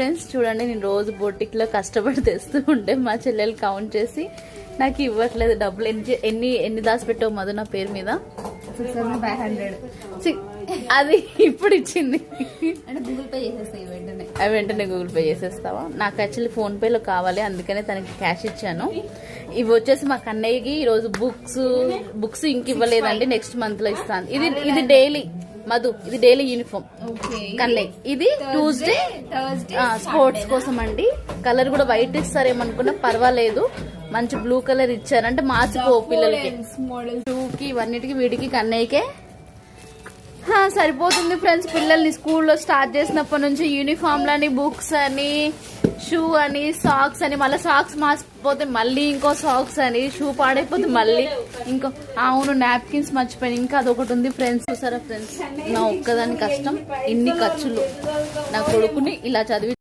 Friends చూడండి, నేను రోజు బొటిక్లో కష్టపడి తెస్తూ ఉంటే మా చెల్లెలు కౌంట్ చేసి నాకు ఇవ్వట్లేదు డబ్బులు. ఎన్ని దాచిపెట్టావు మధు నా పేరు మీద? 6500. అది ఇప్పుడు ఇచ్చింది. అంటే గూగుల్ పే చేసేస్తాయి వెంటనే గూగుల్ పే చేసేస్తావా? నాకు యాక్చువల్లీ ఫోన్ పేలో కావాలి, అందుకనే తనకి క్యాష్ ఇచ్చాను. ఇవి వచ్చేసి మా కన్నయ్యకి ఈరోజు బుక్స్ ఇంక ఇవ్వలేదండి, నెక్స్ట్ మంత్ లో ఇస్తాను. ఇది డైలీ మధు, ఇది డైలీ యూనిఫామ్ కన్నయ్య. ఇది ట్యూస్డే స్పోర్ట్స్ కోసం అండి. కలర్ కూడా వైట్ ఇస్తారేమనుకున్నా పర్వాలేదు, మంచి బ్లూ కలర్ ఇచ్చారు అంటే మార్చుకో పిల్లలకి. షూకి ఇవన్నిటికి వీడికి కన్నయ్యకే సరిపోతుంది ఫ్రెండ్స్. పిల్లల్ని స్కూల్లో స్టార్ట్ చేసినప్పటి నుంచి యూనిఫామ్లని, బుక్స్ అని, షూ అని, సాక్స్ అని, మళ్ళీ సాక్స్ మార్చిపోతే మళ్ళీ ఇంకో సాక్స్ అని, షూ పాడైపోతే మళ్ళీ ఇంకో, అవును నాప్కిన్స్ మర్చిపోయాను, ఇంకా అదొకటి ఉంది ఫ్రెండ్స్. చూసారా ఫ్రెండ్స్, నా ఒక్కదాని కష్టం ఇన్ని ఖర్చులు. నా కొడుకుని ఇలా చదివి